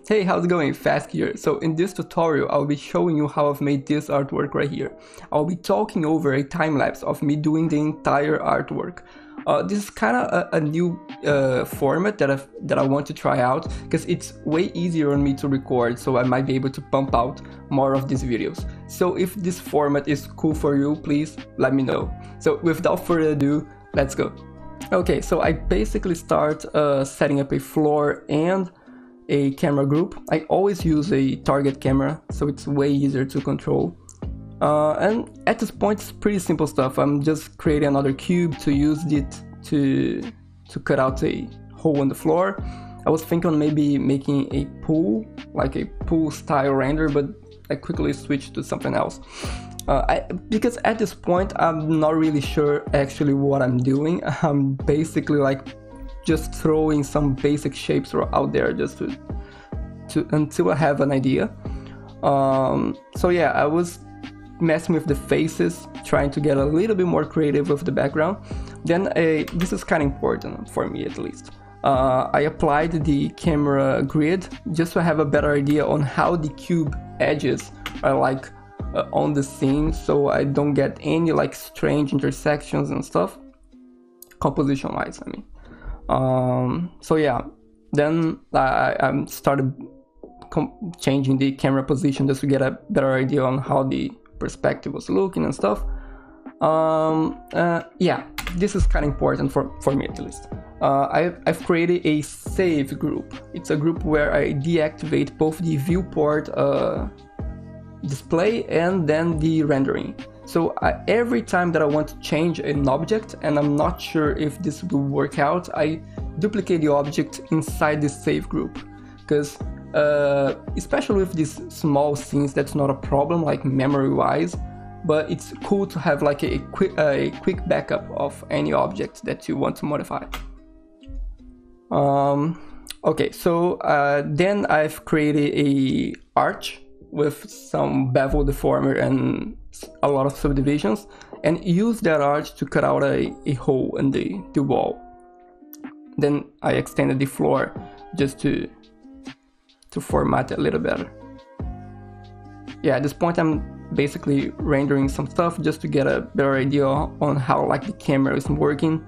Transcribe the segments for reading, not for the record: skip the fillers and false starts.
Hey, how's it going? FESQ here. So in this tutorial, I'll be showing you how I've made this artwork right here. I'll be talking over a time-lapse of me doing the entire artwork. This is kind of a new format that I want to try out because it's way easier on me to record, so I might be able to pump out more of these videos. So if this format is cool for you, please let me know. So without further ado, let's go. Okay, so I basically start setting up a floor and a camera group. I always use a target camera, so it's way easier to control. And at this point, it's pretty simple stuff. I'm just creating another cube to use it to cut out a hole in the floor. I was thinking on maybe making a pool, like a pool style render, but I quickly switched to something else. Because at this point, I'm not really sure actually what I'm doing. I'm basically like just throwing some basic shapes out there just to until I have an idea. So yeah, I was messing with the faces, trying to get a little bit more creative with the background. Then this is kind of important for me, at least. I applied the camera grid just to have a better idea on how the cube edges are like on the scene, so I don't get any like strange intersections and stuff, composition wise, I mean. So yeah, then I started changing the camera position just to get a better idea on how the perspective was looking and stuff. Yeah, this is kind of important for me, at least. I've created a save group. It's a group where I deactivate both the viewport display and then the rendering. So every time that I want to change an object and I'm not sure if this will work out, I duplicate the object inside this save group. Because especially with these small scenes, that's not a problem, like memory wise, but it's cool to have like a quick backup of any object that you want to modify. Okay, so then I've created a arch with some bevel deformer and a lot of subdivisions, and use that arch to cut out a hole in the wall. Then I extended the floor just to format it a little better. Yeah, at this point I'm basically rendering some stuff just to get a better idea on how like the camera is working.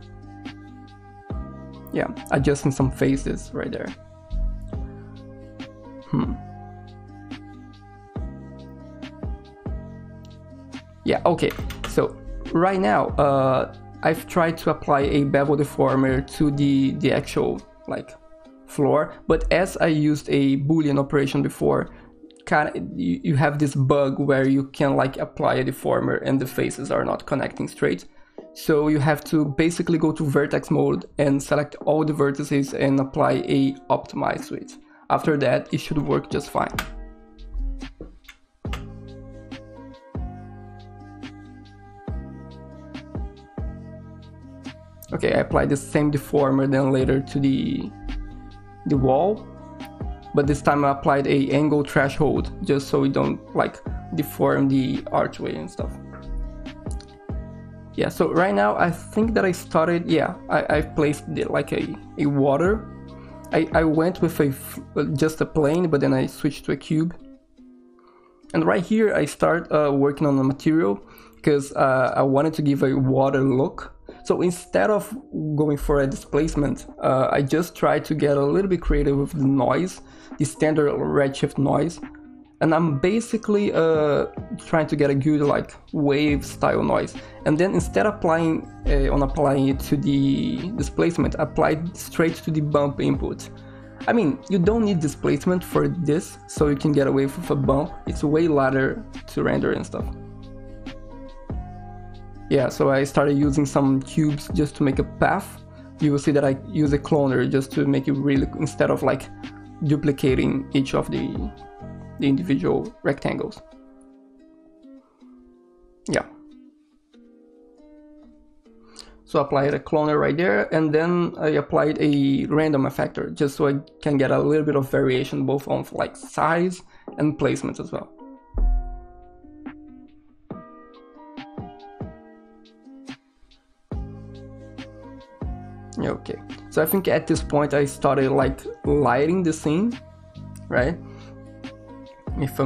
Yeah, adjusting some faces right there. Yeah, okay, so right now I've tried to apply a bevel deformer to the actual like floor, but as I used a Boolean operation before, you have this bug where you can like apply a deformer and the faces are not connecting straight. So you have to basically go to vertex mode and select all the vertices and apply a optimize switch. After that, it should work just fine. Okay, I applied the same deformer then later to the wall, but this time I applied a angle threshold just so we don't like deform the archway and stuff. Yeah, so right now I think that I started, yeah, I've placed like a water. I went with just a plane, but then I switched to a cube. And right here I start working on the material because I wanted to give a water look. So instead of going for a displacement, I just tried to get a little bit creative with the noise, the standard redshift noise. And I'm basically trying to get a good like wave style noise. And then instead of applying it to the displacement, applied straight to the bump input. I mean, you don't need displacement for this, so you can get away with a bump. It's way lighter to render and stuff. Yeah, so I started using some cubes just to make a path. You will see that I use a cloner just to make it really, instead of like duplicating each of the individual rectangles. Yeah. So I applied a cloner right there, and then I applied a random effector just so I can get a little bit of variation both on like size and placement as well. Okay, so I think at this point I started like lighting the scene right? If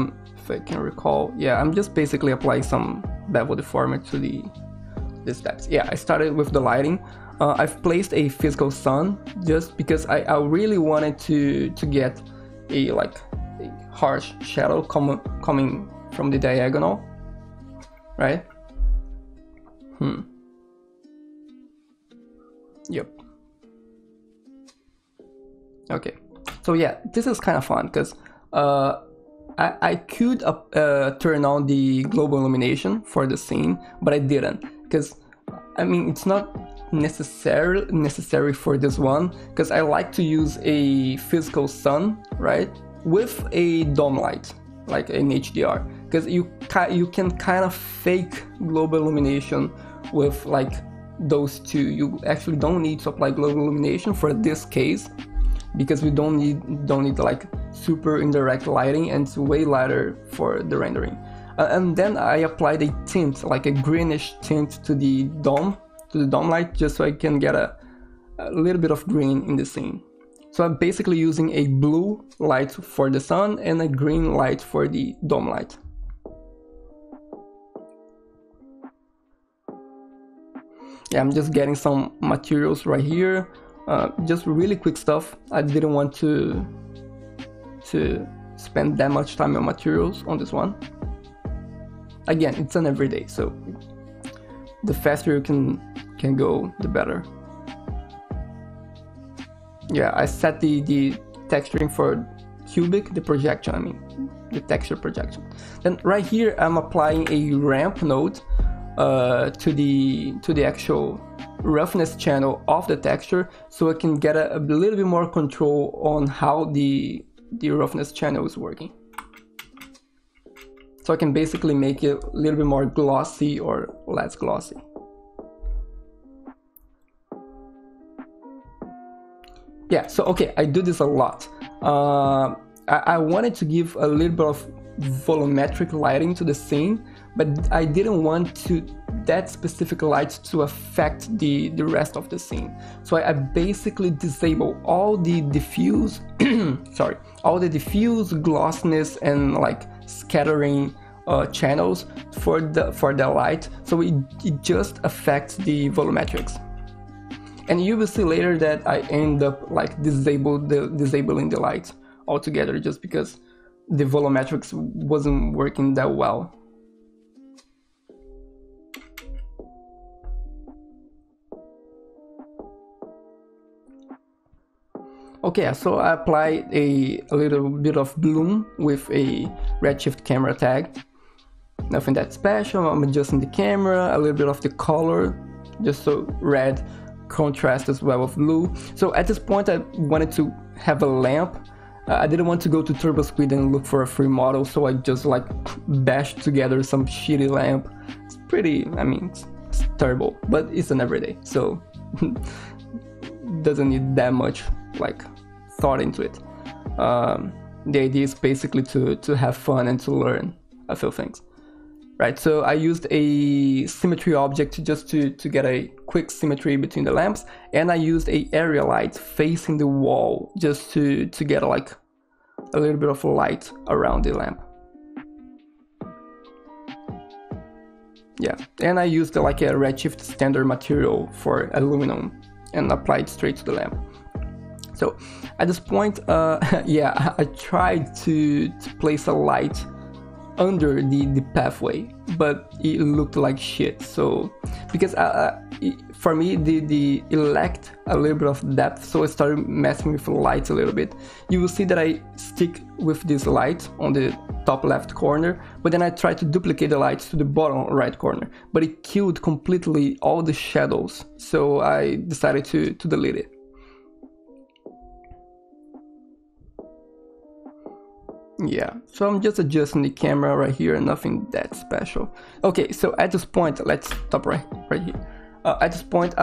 I can recall, yeah, I'm just basically applying some bevel deformer to the steps. Yeah, I started with the lighting. I've placed a physical sun just because I really wanted to get a harsh shadow coming from the diagonal, right? Yep. Okay, so yeah, this is kind of fun because I could turn on the global illumination for the scene, but I didn't, because I mean it's not necessary for this one, because I like to use a physical sun, right, with a dome light, like an HDR, because you can kind of fake global illumination with like those two. You actually don't need to apply global illumination for this case, because we don't need like super indirect lighting, and it's way lighter for the rendering. And then I applied a tint, like a greenish tint to the dome light, just so I can get a little bit of green in the scene. So I'm basically using a blue light for the sun and a green light for the dome light. Yeah, I'm just getting some materials right here. Just really quick stuff. I didn't want to spend that much time on materials on this one. Again, it's an everyday, so the faster you can go, the better. Yeah, I set the texturing for cubic, the projection, I mean, the texture projection. Then right here, I'm applying a ramp node to the actual roughness channel of the texture, so I can get a little bit more control on how the roughness channel is working. So I can basically make it a little bit more glossy or less glossy. Yeah, so okay, I do this a lot. I wanted to give a little bit of volumetric lighting to the scene, but I didn't want that specific light to affect the rest of the scene. So I basically disable all the diffuse all the diffuse, glossiness, and like scattering channels for the light, so it just affects the volumetrics. And you will see later that I end up like disabling the light altogether, just because the volumetrics wasn't working that well. Okay, so I applied a little bit of bloom with a redshift camera tag. Nothing that special. I'm adjusting the camera, a little bit of the color, just so red contrast as well with blue. So at this point I wanted to have a lamp. I didn't want to go to TurboSquid and look for a free model, so I just like bashed together some shitty lamp. It's pretty, I mean, it's terrible, but it's an everyday, so doesn't need that much like thought into it. The idea is basically to have fun and to learn a few things, right? So I used a symmetry object just to get a quick symmetry between the lamps, and I used a area light facing the wall just to get like a little bit of light around the lamp. Yeah, and I used like a redshift standard material for aluminum and applied straight to the lamp. So at this point, yeah, I tried to place a light under the pathway, but it looked like shit. So because for me it lacked a little bit of depth, so I started messing with light a little bit. You will see that I stick with this light on the top left corner, but then I tried to duplicate the lights to the bottom right corner, but it killed completely all the shadows, so I decided to delete it. Yeah, so I'm just adjusting the camera right here, nothing that special. Okay, so at this point, let's stop right here. At this point,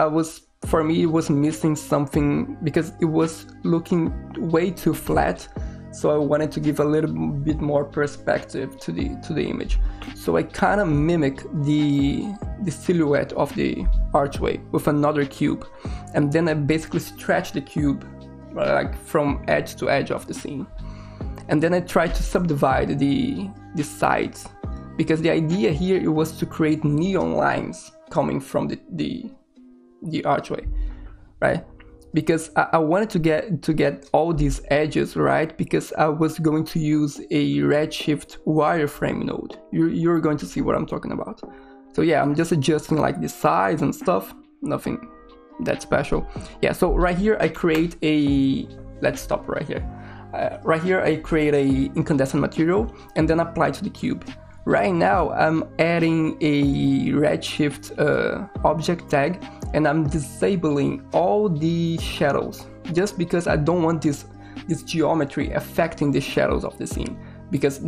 for me, it was missing something because it was looking way too flat. So I wanted to give a little bit more perspective to the image. So I kind of mimic the silhouette of the archway with another cube, and then I basically stretch the cube like from edge to edge of the scene. and then I tried to subdivide the sides, because the idea here, it was to create neon lines coming from the archway, right? Because I wanted to get all these edges right, because I was going to use a Redshift wireframe node. You're going to see what I'm talking about. So yeah, I'm just adjusting like the size and stuff, nothing that special. Yeah, so right here I create a, let's stop right here. Right here I create a incandescent material and then apply to the cube. Right now I'm adding a Redshift object tag, and I'm disabling all the shadows, just because I don't want this geometry affecting the shadows of the scene, because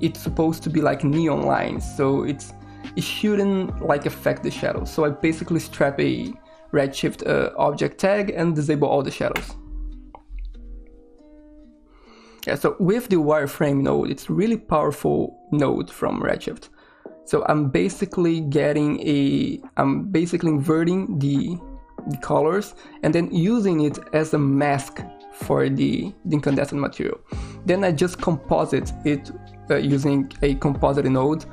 it's supposed to be like neon lines, so it shouldn't like affect the shadows. So I basically strap a Redshift object tag and disable all the shadows. Yeah, so with the wireframe node, it's a really powerful node from Redshift. So I'm basically inverting the colors and then using it as a mask for the incandescent material. Then I just composite it using a composite node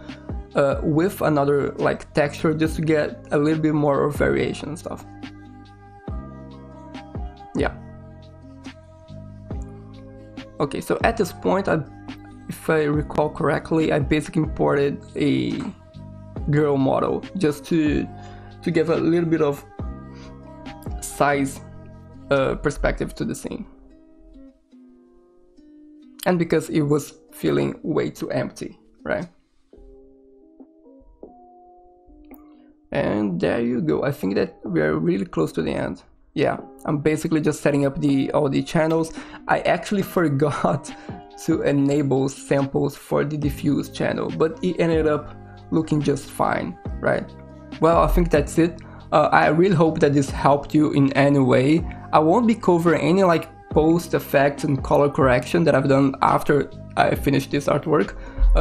with another like texture, just to get a little bit more variation and stuff. Yeah. Okay, so at this point, if I recall correctly, I basically imported a girl model just to give a little bit of size perspective to the scene. And because it was feeling way too empty, right? And there you go. I think that we are really close to the end. Yeah, I'm basically just setting up all the channels. I actually forgot to enable samples for the diffuse channel, but it ended up looking just fine, right? Well, I think that's it. I really hope that this helped you in any way. I won't be covering any like post effects and color correction that I've done after I finish this artwork,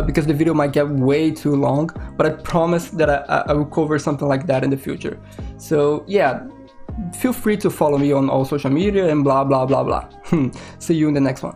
because the video might get way too long, but I promise that I will cover something like that in the future. So yeah, feel free to follow me on all social media and blah blah blah blah. See you in the next one.